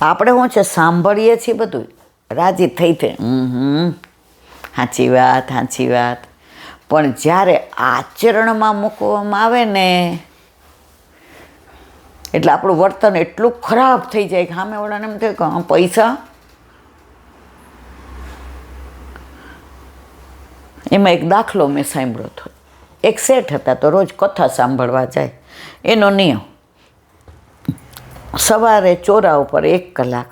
આપણે શું છે, સાંભળીએ છીએ બધું રાજી થઈ સાચી વાત સાચી વાત, પણ જ્યારે આચરણમાં મૂકવામાં આવે ને એટલે આપણું વર્તન એટલું ખરાબ થઈ જાય કે સામેવાળાને એમ થાય કે પૈસા. એમાં એક દાખલો મેં સાંભળ્યો હતો. એક શેઠ હતા તો રોજ કથા સાંભળવા જાય. એનો નિયમ સવારે ચોરા ઉપર 1 કલાક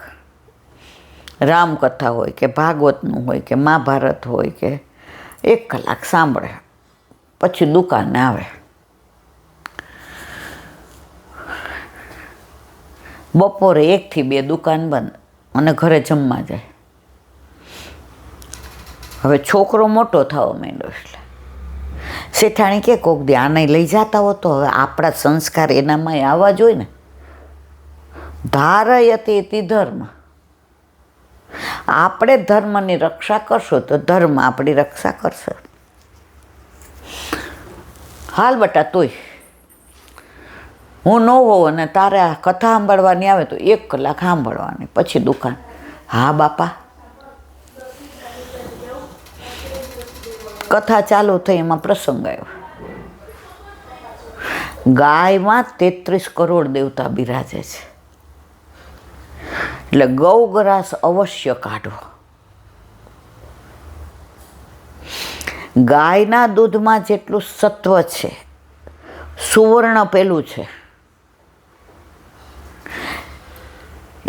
રામકથા હોય કે ભાગવતનું હોય કે મહાભારત હોય કે 1 કલાક સાંભળે, પછી દુકાને આવે. બપોરે 1 થી 2 દુકાન બંધ અને ઘરે જમવા જાય. હવે છોકરો મોટો થવા માંડ્યો એટલે શેઠાણી કે કોક દી આને લઈ જતા હો તો હવે આપણા સંસ્કાર એનામાં આવવા જોઈએ ને. ધારયતે ઇતિ ધર્મ, આપણે ધર્મની રક્ષા કરશો તો ધર્મ આપણી રક્ષા કરશે. હાલ બટા તોય હું ન હોઉં અને તારે આ કથા સાંભળવાની આવે તો 1 કલાક સાંભળવાની, પછી દુકાન. હા બાપા. કથા ચાલુ થઈ, એમાં પ્રસંગ આવ્યો. ગાયમાં 33 કરોડ દેવતા બિરાજે છે, એટલે ગૌગ્રાસ અવશ્ય કાઢવો. ગાયના દૂધમાં જેટલું સત્વ છે, સુવર્ણ પેલું છે,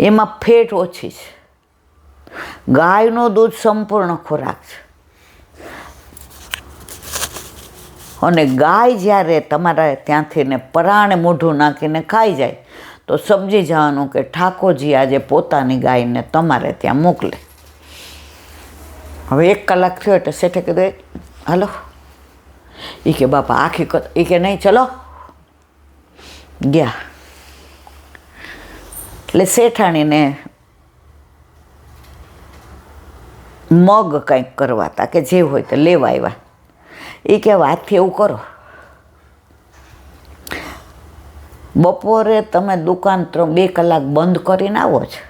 એમાં ફેટ ઓછી છે. ગાયનું દૂધ સંપૂર્ણ ખોરાક છે. અને ગાય જ્યારે તમારા ત્યાંથી ને પરાણે મોઢું નાખીને ખાઈ જાય તો સમજી જવાનું કે ઠાકોરજી આજે પોતાની ગાયને તમારે ત્યાં મોકલે. હવે 1 કલાક થયો એટલે શેઠે કીધું હાલો. એ કે બાપા આખી કથા, એ કે નહીં ચલો. ગયા એટલે શેઠાણીને મગ કંઈક કરવા હતા કે જે હોય તો લેવા આવ્યા. એ કે વાતથી એવું કરો, બપોરે તમે દુકાન 2 કલાક બંધ કરીને આવો છો.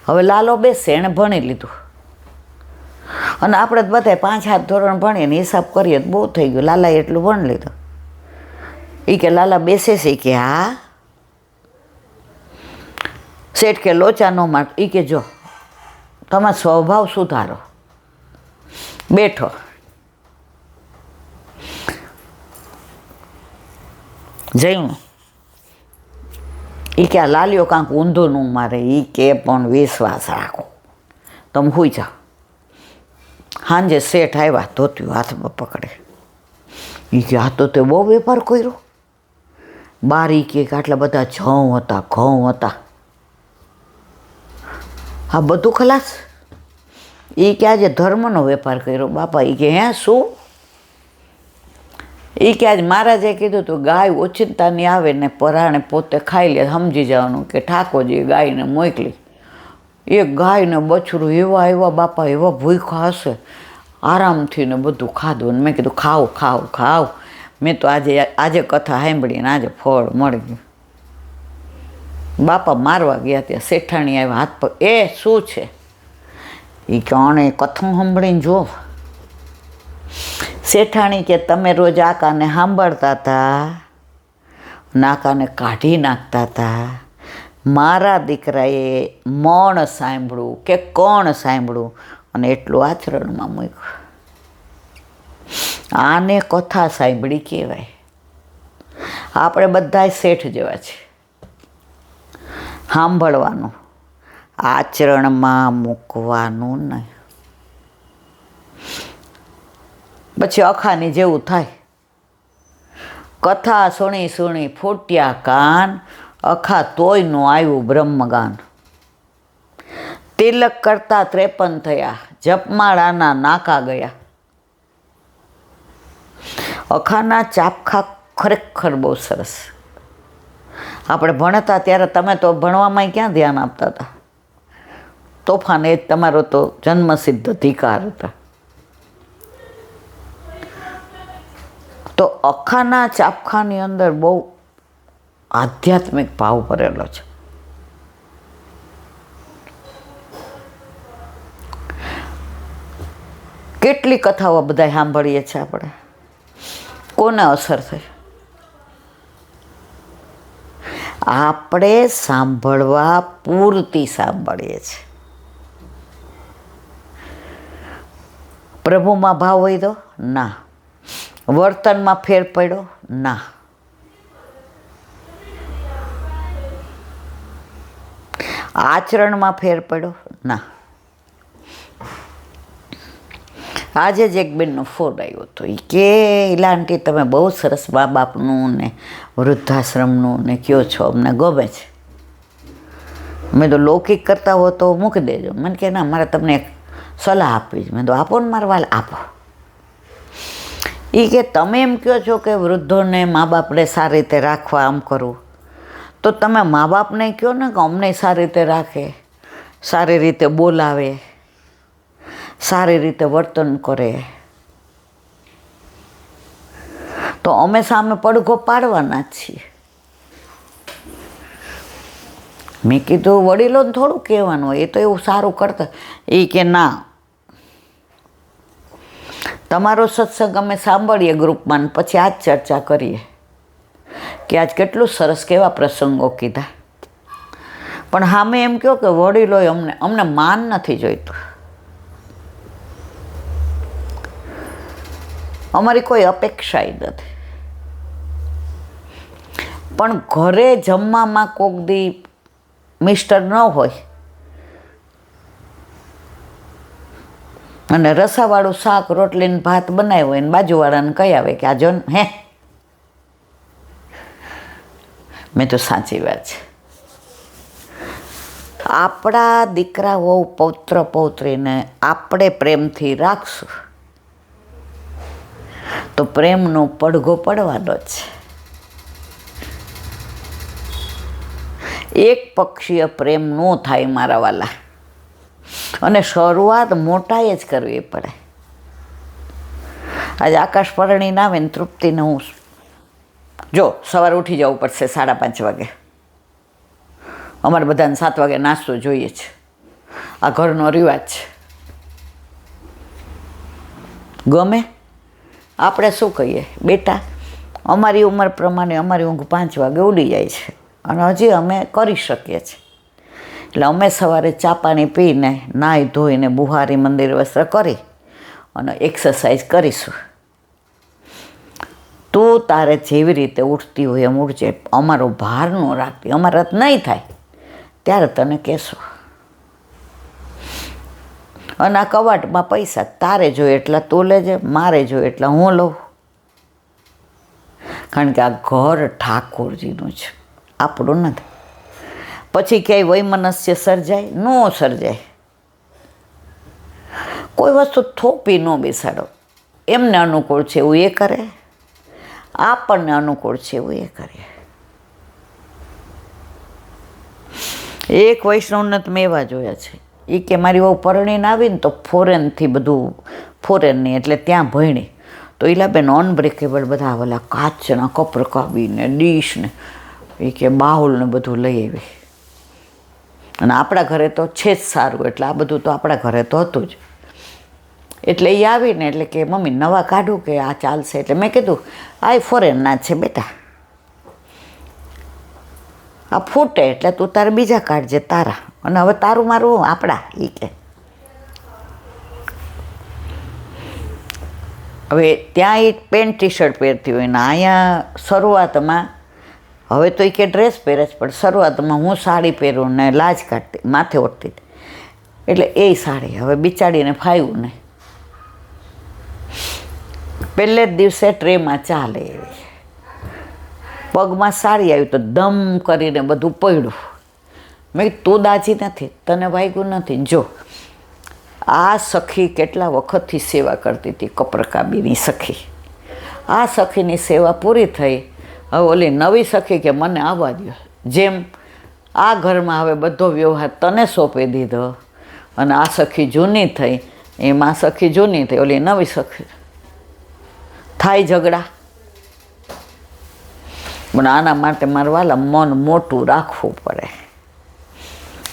હવે લાલો બેસે, એણે ભણી લીધું અને આપણે બધા 5-7 ધોરણ ભણીએ ને હિસાબ કરીએ તો બહુ થઈ ગયું. લાલાએ એટલું ભણી લીધું. એ કે લાલા બેસે છે? કે હા. શેઠ કે લોચા ન માર. એ કે જો તમારો સ્વભાવ સુધારો. બેઠો. જયું. એ કે આ લાલીઓ કાંક ઊંધું ન મારે. એ કે પણ વિશ્વાસ રાખો, તમે સુઈ જાઓ. સાંજે શેઠ આવ્યા, ધોત્યું હાથમાં પકડે. એ કે આ તો તે બહુ વેપાર કર્યો. બારી કે આટલા બધા જઉં હતા, ઘઉં હતા, આ બધું ખલાસ. એ કે આજે ધર્મનો વેપાર કર્યો બાપા. એ કે હે શું? એ કે આજ મહારાજે કીધું તો ગાય ઓચિંતાની આવે ને પરાણે પોતે ખાઈ લે, સમજી જવાનું કે ઠાકોરજીએ ગાયને મોકલી. એક ગાયને બછડું એવા બાપા, એવા ભૂખ્યા હશે, આરામથી ને બધું ખાધું. ને મેં કીધું ખાવ ખાવ ખાવ. મેં તો આજે કથા સાંભળીને આજે ફળ મળી ગયું. બાપા મારવા ગયા ત્યાં શેઠાણી આવ્યા, હાથ પર. એ શું છે? એ કોણે કથા સાંભળીને જો. શેઠાણી કે તમે રોજ આકાને સાંભળતા હતા, નાકાને કાઢી નાખતા હતા. મારા દીકરાએ મૌન સાંભળ્યું કે કોણ સાંભળ્યું અને એટલું આચરણમાં મૂક્યું. આને કથા સાંભળી કહેવાય. આપણે બધા શેઠ જેવા છે. સાંભળવાનું, આચરણમાં મૂકવાનું નહીં. પછી અખાની જેવું થાય. કથા સુણી સુણી ફૂટ્યા કાન, અખા તોય નું આવ્યું બ્રહ્મગાન. તિલક કરતા 53 થયા, જપમાળાના નાકા ગયા. અખાના ચાપખા ખરેખર બહુ સરસ. આપણે ભણતા ત્યારે તમે તો ભણવામાં ક્યાં ધ્યાન આપતા હતા? તોફાન એ જ તમારો તો જન્મસિદ્ધ અધિકાર હતા. તો અખાના ચાપખાની અંદર બહુ આધ્યાત્મિક ભાવ ભરેલો છે. કેટલી કથાઓ બધા સાંભળીએ છીએ આપણે, કોને અસર થઈ? આપણે સાંભળવા પૂરતી સાંભળીએ છીએ. પ્રભુમાં ભાવ હોય તો ના, વર્તનમાં ફેર પડ્યો ના, આચરણમાં ફેર પડ્યો ના. આજે જ એક બેનનો ફોન આવ્યો હતો, એ કે ઈલા આંટી તમે બહુ સરસ મા બાપનું ને વૃદ્ધાશ્રમનું ને કયો છો, અમને ગમે છે. મેં તો લૌકિક કરતા હો તો મૂકી દેજો. મને કે ના, મારે તમને એક સલાહ આપવી છે. મેં તો આપો ને મારા વાલ, આપો. એ કે તમે એમ કહો છો કે વૃદ્ધોને મા બાપને સારી રીતે રાખવા, આમ કરવું, તો તમે મા બાપને કહો ને કે અમને સારી રીતે રાખે, સારી રીતે બોલાવે, સારી રીતે વર્તન કરે, તો અમે સામે પડઘો પાડવાના જ છીએ. મેં કીધું વડીલોને થોડું કહેવાનું હોય, એ તો એવું સારું કરતા. એ કે ના, તમારો સત્સંગ અમે સાંભળીએ ગ્રુપમાં, પછી આ જ ચર્ચા કરીએ કે આજ કેટલું સરસ કેવા પ્રસંગો કીધા. પણ સામે એમ કહો કે વડીલોએ અમને માન નથી જોઈતું, અમારી કોઈ અપેક્ષા નથી. પણ ઘરે જમવામાં કોક દી મિસ્ટર ન હોય અને રસાવાળું શાક રોટલીને ભાત બનાવ્યો હોય ને બાજુવાળાને કહી આવે કે આ જો હે, મેં તો સાચી વાત છે. આપણા દીકરાઓ પૌત્ર પૌત્રીને આપણે પ્રેમથી રાખશું તો પ્રેમનો પડઘો પડવાનો જ છે. એક પક્ષીય પ્રેમ ન થાય મારા વાલા, અને શરૂઆત મોટાએ જ કરવી પડે. આજે આકાશ પરણીને આવે ને તૃપ્તિને હું જો સવારે ઉઠી જવું પડશે 5:30 વાગે. અમારે બધાને 7 વાગે નાસ્તો જોઈએ છે, આ ઘરનો રિવાજ છે. ગમે? આપણે શું કહીએ, બેટા અમારી ઉંમર પ્રમાણે અમારી ઊંઘ 5 વાગે ઉડી જાય છે અને હજી અમે કરી શકીએ છીએ. એટલે અમે સવારે ચા પાણી પીને નાહી ધોઈને બુહારી મંદિર વસ્ત્ર કરી અને એક્સરસાઇઝ કરીશું. તું તારે જેવી રીતે ઉઠતી હોય એમ ઉઠજે, અમારો ભાર ન રાખતી. અમારા નહીં થાય ત્યારે તને કહેશું. અને આ કવાટમાં પૈસા તારે જોઈએ એટલા તું લેજે, મારે જોઈએ એટલા હું લઉં. કારણ કે આ ઘર ઠાકોરજીનું છે, આપણું નથી. પછી ક્યાંય વૈમનસ્ય સર્જાય? ન સર્જાય. કોઈ વસ્તુ થોપી ન બેસાડો. એમને અનુકૂળ છે એવું એ કરે, આપણને અનુકૂળ છે એવું એ કરે. એક વૈષ્ણવને તમે એવા જોયા છે, એ કે મારી બહુ પરણીને આવીને તો ફોરેનથી બધું, ફોરેનની એટલે ત્યાં ભણી, તો ઈલાબેન અનબ્રેકેબલ બધા ઓલા કાચના કપરકાબીને ડીશને એ કે બાઉલને બધું લઈ આવી. અને આપણા ઘરે તો છે જ સારું, એટલે આ બધું તો આપણા ઘરે તો હતું જ. એટલે એ આવીને એટલે કે મમ્મી નવા કાઢું કે આ ચાલશે? એટલે મેં કીધું આ ફોરેનના છે બેટા, આ ફૂટે એટલે તું તારે બીજા કાઢજે તારા, અને હવે તારું મારું આપણા. એ કે હવે ત્યાં એ પેન્ટ ટી શર્ટ પહેરતી હોય ને અહીંયા શરૂઆતમાં, હવે તો એ કે ડ્રેસ પહેરે જ, પણ શરૂઆતમાં હું સાડી પહેરું ને લાજ કાઢતી, માથે ઓઢતી, એટલે એ સાડી હવે બિચારીને ફાવ્યું નહીં. પહેલે જ દિવસે ટ્રેમાં ચાલે એવી, પગમાં સાડી આવી તો દમ કરીને બધું પડ્યું. મેં તું દાજી નથી, તને વાગ્યું નથી? જો આ સખી કેટલા વખતથી સેવા કરતી હતી, કપરકાબીની સખી. આ સખીની સેવા પૂરી થઈ, હવે ઓલી નવી સખી કે મને આવવા દો. જેમ આ ઘરમાં હવે બધો વ્યવહાર તને સોંપી દીધો અને આ સખી જૂની થઈ, એમ આ સખી જૂની થઈ, ઓલી નવી સખી. થાય ઝઘડા. પણ આના માટે મારે વાલા મન મોટું રાખવું પડે.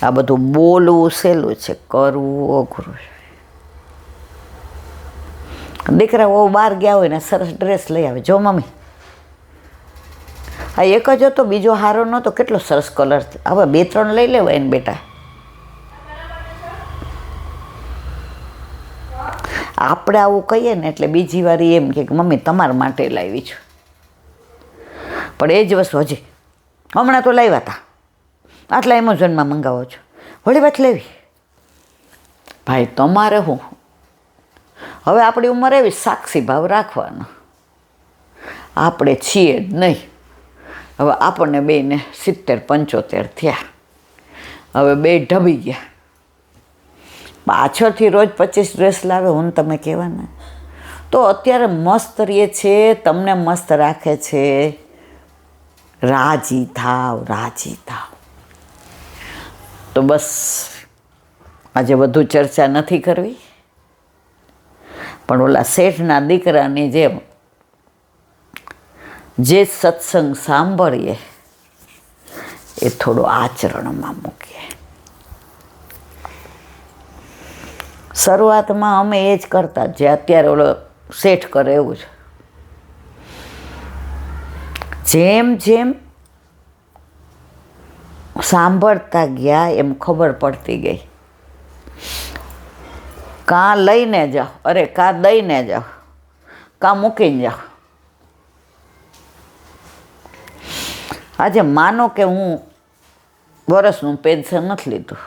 આ બધું બોલવું સહેલું છે, કરવું અઘરું છે. દીકરા બહુ બહાર ગયા હોય ને સરસ ડ્રેસ લઈ આવે, જો મમ્મી આ એક જ હતો, બીજો હારો નહોતો, કેટલો સરસ કલર, હવે 2-3 લઈ લેવાય ને બેટા. આપણે આવું કહીએ ને એટલે બીજી વાર એમ કે મમ્મી તમારા માટે લાવી છું. પણ એ જ વસ્તુ હજી હમણાં તો લાવ્યા હતા, આટલા એમેઝોનમાં મંગાવો છો, વળી વાત લેવી. ભાઈ તમારે હું, હવે આપણી ઉંમર એવી સાક્ષી ભાવ રાખવાનો, આપણે છીએ જ નહીં. હવે આપણને બેને 70-75 થયા, હવે બે ઢબી ગયા. પાછળથી રોજ 25 ડ્રેસ લાવે હું તમે કહેવાના, તો અત્યારે મસ્ત રહે છે, તમને મસ્ત રાખે છે. રાજી થાવ, રાજી થાવ. તો બસ આજે વધુ ચર્ચા નથી કરવી, પણ ઓલા શેઠના દીકરાની જેમ જે સત્સંગ સાંભળીએ એ થોડો આચરણમાં મૂકીએ. શરૂઆતમાં અમે એ જ કરતા જે અત્યારે ઓલો શેઠ કરે એવું છે. જેમ જેમ સાંભળતા ગયા એમ ખબર પડતી ગઈ. કાં લઈને જાઓ, અરે કાં દઈને જાઓ, કાં મૂકીને જાઓ. આજે માનો કે હું વર્ષનું પેન્શન નથી લીધું,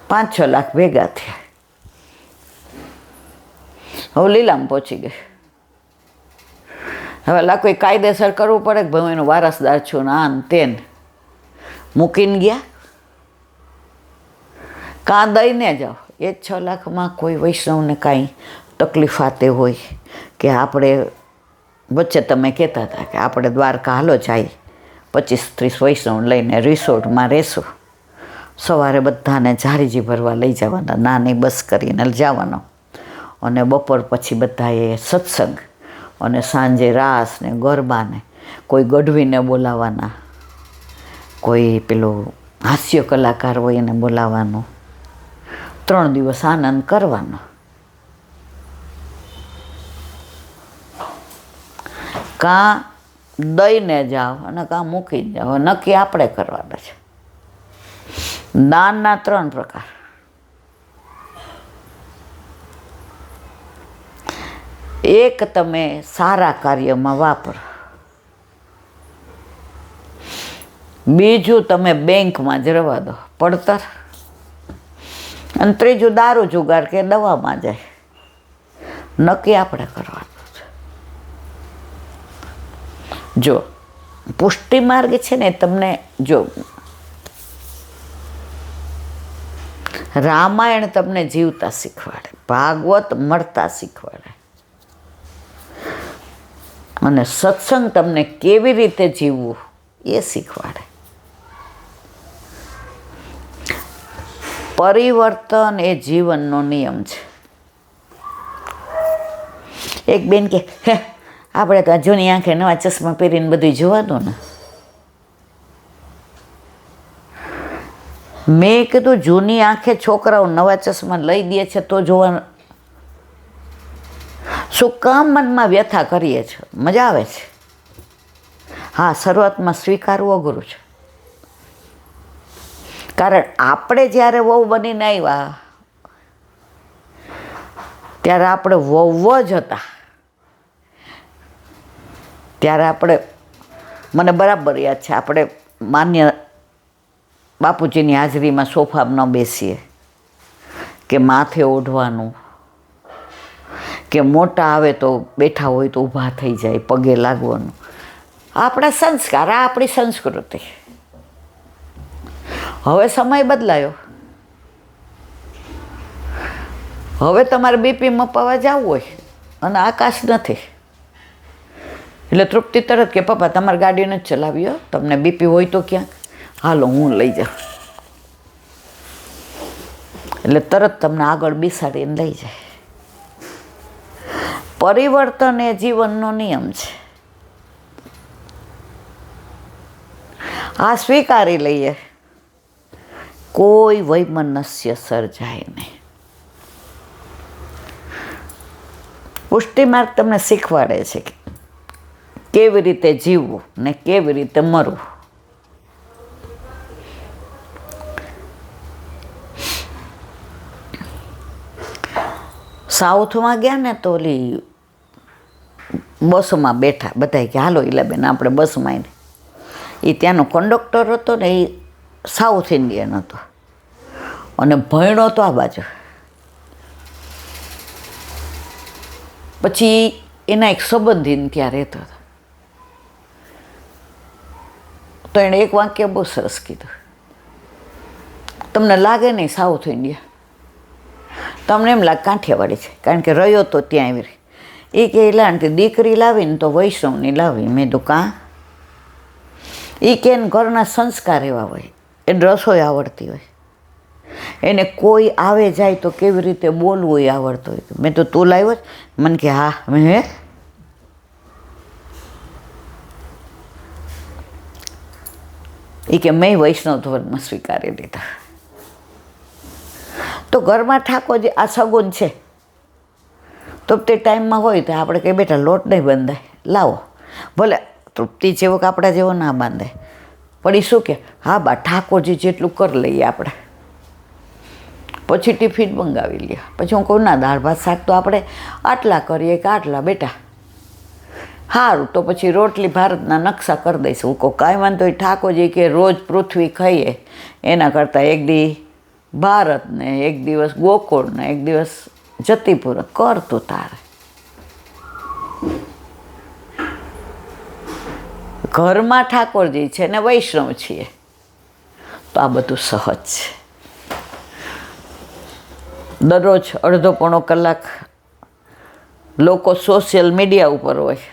5-6 લાખ ભેગા થયા, હવે લીલામાં પહોંચી ગઈ. હવે લા કોઈ કાયદેસર કરવું પડે કે ભાઈ હું એનો વારસદાર છું ને આન તેન. મૂકીને ગયા, કાં દઈને જાઓ. એ જ 6 લાખમાં કોઈ વૈષ્ણવને કાંઈ તકલીફ આતે હોય કે આપણે વચ્ચે તમે કહેતા હતા કે આપણે દ્વારકા હાલો જાય, 25-30 વૈષ્ણવ લઈને રિસોર્ટમાં રહેશું, સવારે બધાને ઝારીજી ભરવા લઈ જવાના, નાની બસ કરીને જવાનો, અને બપોર પછી બધાએ સત્સંગ, અને સાંજે રાસ ને ગરબા ને કોઈ ગઢવીને બોલાવવાના, કોઈ પેલો હાસ્ય કલાકાર હોય એને બોલાવવાનો, 3 દિવસ આનંદ કરવાનો. કાં દઈને જાઓ અને કાં મૂકીને જાઓ, નક્કી આપણે કરવાના છે. દાનના 3 પ્રકાર. એક તમે સારા કાર્યમાં વાપરો, બીજું તમે બેંકમાં જ રવા દો પડતર, અને ત્રીજું દારૂ જુગાર કે દવામાં જાય. નક્કી આપણે કરવાનું છે. જો પુષ્ટિ માર્ગ છે ને તમને, જો રામાયણ તમને જીવતા શીખવાડે, ભાગવત મળતા શીખવાડે, અને સત્સંગ તમને કેવી રીતે જીવવું એ શીખવાડે. પરિવર્તન એ જીવનનો નિયમ છે. એક બેન કે હે આપણે તો જૂની આંખે નવા ચશ્મા પહેરીને બધું જોવાનું ને. મેં કીધું જૂની આંખે છોકરાઓ નવા ચશ્મા લઈ દે છે તો જોવાનું, શું કામ મનમાં વ્યથા કરીએ છીએ? મજા આવે છે. હા, શરૂઆતમાં સ્વીકારવું અઘરું છે, કારણ આપણે જ્યારે વહુ બનીને આવ્યા ત્યારે આપણે વહુ જ હતા. ત્યારે આપણે, મને બરાબર યાદ છે, આપણે માન્ય બાપુજીની હાજરીમાં સોફામાં ન બેસીએ, કે માથે ઓઢવાનું, કે મોટા આવે તો બેઠા હોય તો ઊભા થઈ જાય, પગે લાગવાનું. આપણા સંસ્કાર, આ આપણી સંસ્કૃતિ. હવે સમય બદલાયો, હવે તમારે બીપી મપાવા જવું હોય અને આકાશ નથી, એટલે તૃપ્તિ તરત કે પપ્પા તમારે ગાડી નથી ચલાવી હો, તમને બીપી હોય તો ક્યાંક હાલો હું લઈ જાઉં, એટલે તરત તમને આગળ બેસાડીને લઈ જાય. પરિવર્તન એ જીવનનો નિયમ છે. આ સ્વીકારી લઈએ, કોઈ વૈમનસ્ય સર્જાય નહીં. પુષ્ટિ માર્ગ તમને શીખવાડે છે કે કેવી રીતે જીવવું ને કેવી રીતે મરવું. સાઉથમાં ગયા ને તો ઓલી બસમાં બેઠા બધા કે હાલો ઈલાબેન આપણે બસમાં આવીને. એ ત્યાંનો કંડક્ટર હતો ને એ સાઉથ ઇન્ડિયન હતો અને ભણ્યો તો આ બાજુ. પછી એના એક સંબંધીને ત્યાં રહેતો હતો તો એણે એક વાક્ય બહુ સરસ કીધું, તમને લાગે નહીં સાઉથ ઇન્ડિયા, તમને એમ લાગે કાંઠિયાવાડી છે, કારણ કે રહ્યો તો ત્યાં આવી રહી. એ કે લાણથી દીકરી લાવીને તો વૈષ્ણવની લાવી. મેં તો કાં? એ કે એને ઘરના સંસ્કાર એવા હોય, એને રસોઈ આવડતી હોય, એને કોઈ આવે જાય તો કેવી રીતે બોલવું એ આવડતું હોય. મેં તો તું લાવ્યો જ? મને કે હા. મેં હે એ કે મેં વૈષ્ણવ ધર્મ સ્વીકારી લીધા. તો ઘરમાં ઠાકોરજી આ સગુન છે તો તે ટાઈમમાં હોય તો આપણે કંઈ બેટા લોટ નહીં બંધાય, લાવો ભલે તૃપ્તિ જેવો કે આપણા જેવો ના બાંધે, પણ એ શું કે હા બા ઠાકોરજી જેટલું કરી લઈએ આપણે. પછી ટિફિન મંગાવી લે. પછી હું કહું ના દાળ ભાત શાક તો આપણે આટલા કરીએ કે આટલા બેટા, સારું તો પછી રોટલી ભારતના નકશા કરી દઈશું. હું કહું કાંઈ વાંધો હોય. ઠાકોરજી કે રોજ પૃથ્વી ખાઈએ એના કરતાં એક દી ભારત ને એક દિવસ ગોકુળ ને એક દિવસ જતીપુર કર તું તારે. ઘરમાં ઠાકોરજી છે ને વૈષ્ણવ છીએ તો આ બધું સહજ છે. દરરોજ અડધો પોણો કલાક લોકો સોશિયલ મીડિયા ઉપર હોય.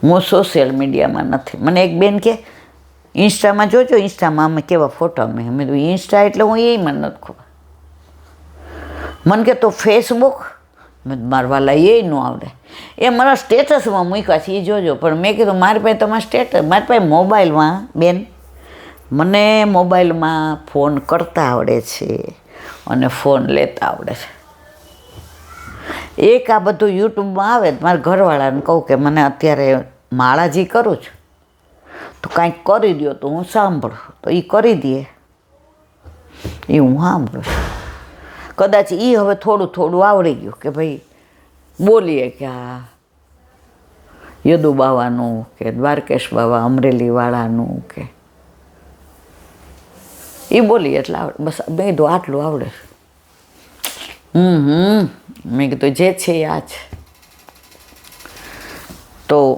હું સોશિયલ મીડિયામાં નથી. મને એક બેન કે ઇન્સ્ટામાં જોજો, ઇન્સ્ટામાં અમે કેવા ફોટા અમે કીધું ઇન્સ્ટા એટલે હું એ મને નથી ખબર. મને કે તો ફેસબુક, મારા વાલા એ ન આવડે. એ મારા સ્ટેટસમાં મૂક્યા છે એ જોજો. પણ મેં કીધું મારી પાસે તમારા સ્ટેટસ, મારી પાસે મોબાઈલમાં બેન મને મોબાઈલમાં ફોન કરતા આવડે છે અને ફોન લેતા આવડે છે. એક આ બધું યુટ્યુબમાં આવે મારા ઘરવાળાને કહું કે મને અત્યારે માળાજી કરું છું તો કાંઈક કરી દો તો હું સાંભળું, તો એ કરી દે એ હું સાંભળું. કદાચ એ હવે થોડું થોડું આવડી ગયું કે ભાઈ બોલીએ કે આ યદુ બાવાનું કે દ્વારકેશ બાવા અમરેલીવાળાનું કે એ બોલીએ એટલે આવડે. બસ મેં કીધું આટલું આવડે. મેં કીધું જે છે એ આ છે. તો